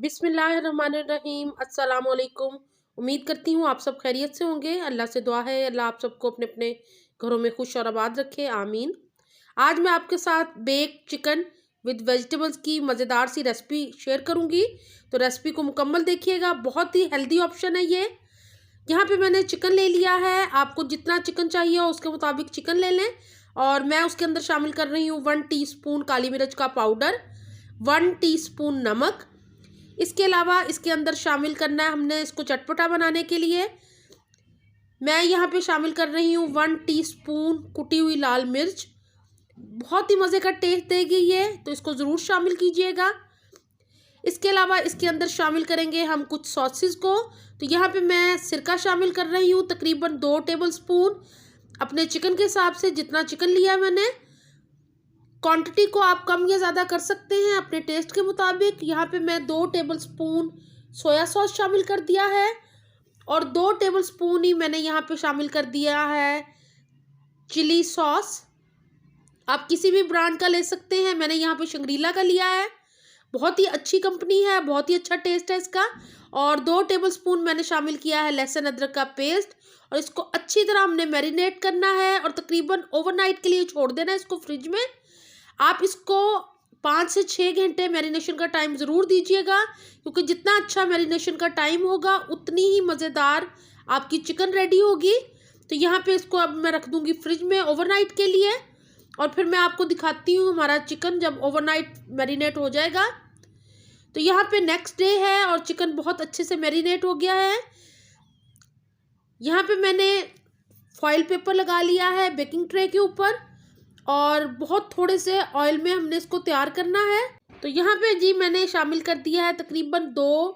बिस्मिल्लाहिर्रहमानिर्रहीम। अस्सलाम वालेकुम। उम्मीद करती हूँ आप सब खैरियत से होंगे। अल्लाह से दुआ है अल्लाह आप सबको अपने अपने घरों में खुश और आबाद रखे, आमीन। आज मैं आपके साथ बेक चिकन विद वेजिटेबल्स की मज़ेदार सी रेसिपी शेयर करूँगी, तो रेसिपी को मुकम्मल देखिएगा। बहुत ही हेल्दी ऑप्शन है ये। यहाँ पे मैंने चिकन ले लिया है। आपको जितना चिकन चाहिए हो उसके मुताबिक चिकन ले लें। और मैं उसके अंदर शामिल कर रही हूँ 1 टीस्पून काली मिर्च का पाउडर, 1 टीस्पून नमक। इसके अलावा इसके अंदर शामिल करना है हमने इसको चटपटा बनाने के लिए। मैं यहाँ पे शामिल कर रही हूँ 1 टीस्पून कुटी हुई लाल मिर्च। बहुत ही मज़े का टेस्ट देगी ये, तो इसको ज़रूर शामिल कीजिएगा। इसके अलावा इसके अंदर शामिल करेंगे हम कुछ सॉसेस को। तो यहाँ पे मैं सिरका शामिल कर रही हूँ तकरीबन 2 टेबलस्पून। अपने चिकन के हिसाब से जितना चिकन लिया मैंने, क्वांटिटी को आप कम या ज़्यादा कर सकते हैं अपने टेस्ट के मुताबिक। यहाँ पे मैं 2 टेबलस्पून सोया सॉस शामिल कर दिया है और 2 टेबलस्पून ही मैंने यहाँ पे शामिल कर दिया है चिली सॉस। आप किसी भी ब्रांड का ले सकते हैं, मैंने यहाँ पे शंग्रीला का लिया है। बहुत ही अच्छी कंपनी है, बहुत ही अच्छा टेस्ट है इसका। और 2 टेबलस्पून मैंने शामिल किया है लहसुन अदरक का पेस्ट। और इसको अच्छी तरह हमने मैरिनेट करना है और तकरीबन ओवरनाइट के लिए छोड़ देना है इसको फ्रिज में। आप इसको 5 से 6 घंटे मैरिनेशन का टाइम ज़रूर दीजिएगा, क्योंकि जितना अच्छा मैरिनेशन का टाइम होगा उतनी ही मज़ेदार आपकी चिकन रेडी होगी। तो यहाँ पे इसको अब मैं रख दूँगी फ्रिज में ओवरनाइट के लिए, और फिर मैं आपको दिखाती हूँ हमारा चिकन जब ओवरनाइट मैरिनेट हो जाएगा। तो यहाँ पे नेक्स्ट डे है और चिकन बहुत अच्छे से मैरिनेट हो गया है। यहाँ पे मैंने फॉइल पेपर लगा लिया है बेकिंग ट्रे के ऊपर, और बहुत थोड़े से ऑयल में हमने इसको तैयार करना है। तो यहाँ पे जी मैंने शामिल कर दिया है तकरीबन 2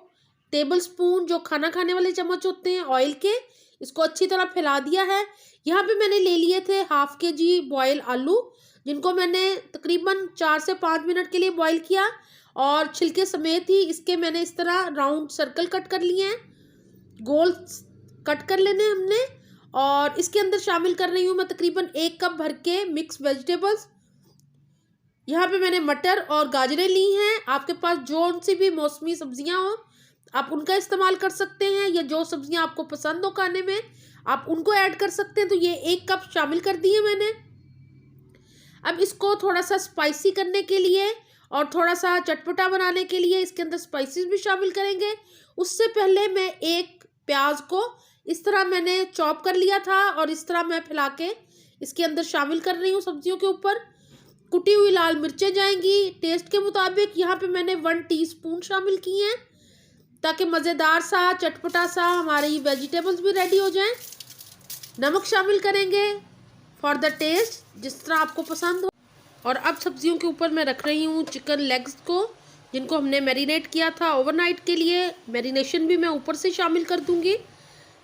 टेबलस्पून जो खाना खाने वाले चम्मच होते हैं ऑयल के। इसको अच्छी तरह फैला दिया है। यहाँ पे मैंने ले लिए थे ½ kg बॉयल आलू, जिनको मैंने तकरीबन 4 से 5 मिनट के लिए बॉयल किया, और छिलके समेत ही इसके मैंने इस तरह राउंड सर्कल कट कर लिए हैं, गोल कट कर लेने हमने। और इसके अंदर शामिल कर रही हूँ मैं तकरीबन 1 कप भर के मिक्स वेजिटेबल्स। यहाँ पे मैंने मटर और गाजरें ली हैं। आपके पास जो सी भी मौसमी सब्जियाँ हो आप उनका इस्तेमाल कर सकते हैं, या जो सब्जियाँ आपको पसंद हो खाने में आप उनको ऐड कर सकते हैं। तो ये 1 कप शामिल कर दिए मैंने। अब इसको थोड़ा सा स्पाइसी करने के लिए और थोड़ा सा चटपटा बनाने के लिए इसके अंदर स्पाइसेस भी शामिल करेंगे। उससे पहले मैं एक प्याज को इस तरह मैंने चॉप कर लिया था और इस तरह मैं फैला के इसके अंदर शामिल कर रही हूँ सब्जियों के ऊपर। कुटी हुई लाल मिर्चें जाएंगी टेस्ट के मुताबिक। यहाँ पे मैंने 1 टीस्पून शामिल किए हैं, ताकि मज़ेदार सा चटपटा सा हमारी वेजिटेबल्स भी रेडी हो जाएं। नमक शामिल करेंगे फॉर द टेस्ट, जिस तरह आपको पसंद हो। और अब सब्जियों के ऊपर मैं रख रही हूँ चिकन लेग्स को, जिनको हमने मैरिनेट किया था ओवरनाइट के लिए। मैरिनेशन भी मैं ऊपर से शामिल कर दूँगी,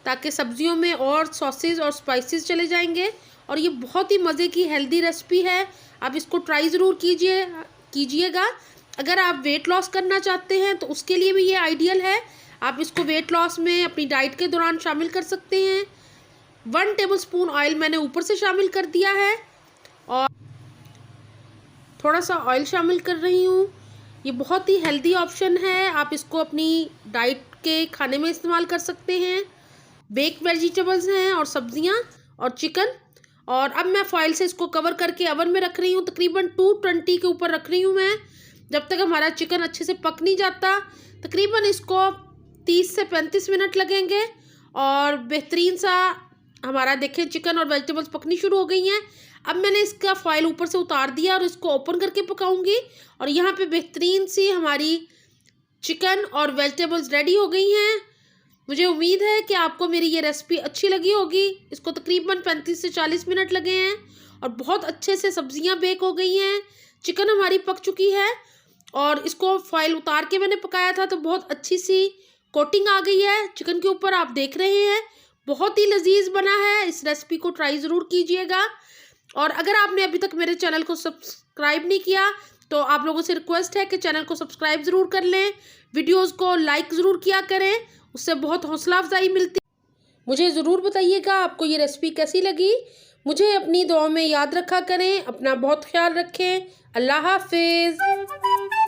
ताकि सब्जियों में और सॉसेज और स्पाइसेस चले जाएंगे। और ये बहुत ही मज़े की हेल्दी रेसिपी है, आप इसको ट्राई ज़रूर कीजिएगा। अगर आप वेट लॉस करना चाहते हैं तो उसके लिए भी ये आइडियल है। आप इसको वेट लॉस में अपनी डाइट के दौरान शामिल कर सकते हैं। 1 टेबलस्पून ऑयल मैंने ऊपर से शामिल कर दिया है और थोड़ा सा ऑयल शामिल कर रही हूँ। ये बहुत ही हेल्दी ऑप्शन है, आप इसको अपनी डाइट के खाने में इस्तेमाल कर सकते हैं। बेक वेजिटेबल्स हैं और सब्जियां और चिकन। और अब मैं फॉइल से इसको कवर करके ओवन में रख रही हूँ। तकरीबन 220 के ऊपर रख रही हूँ मैं, जब तक हमारा चिकन अच्छे से पक नहीं जाता। तकरीबन इसको 30 से 35 मिनट लगेंगे और बेहतरीन सा हमारा देखें चिकन और वेजिटेबल्स पकनी शुरू हो गई हैं। अब मैंने इसका फॉइल ऊपर से उतार दिया और इसको ओपन करके पकाऊंगी। और यहाँ पे बेहतरीन सी हमारी चिकन और वेजिटेबल्स रेडी हो गई हैं। मुझे उम्मीद है कि आपको मेरी ये रेसिपी अच्छी लगी होगी। इसको तकरीबन 35 से 40 मिनट लगे हैं और बहुत अच्छे से सब्जियां बेक हो गई हैं। चिकन हमारी पक चुकी है और इसको फॉइल उतार के मैंने पकाया था, तो बहुत अच्छी सी कोटिंग आ गई है चिकन के ऊपर, आप देख रहे हैं। बहुत ही लजीज बना है। इस रेसिपी को ट्राई ज़रूर कीजिएगा। और अगर आपने अभी तक मेरे चैनल को सब्सक्राइब नहीं किया तो आप लोगों से रिक्वेस्ट है कि चैनल को सब्सक्राइब ज़रूर कर लें, वीडियोस को लाइक ज़रूर किया करें, उससे बहुत हौसला अफजाई मिलती। मुझे ज़रूर बताइएगा आपको ये रेसिपी कैसी लगी। मुझे अपनी दुआ में याद रखा करें। अपना बहुत ख्याल रखें। अल्लाह हाफिज़।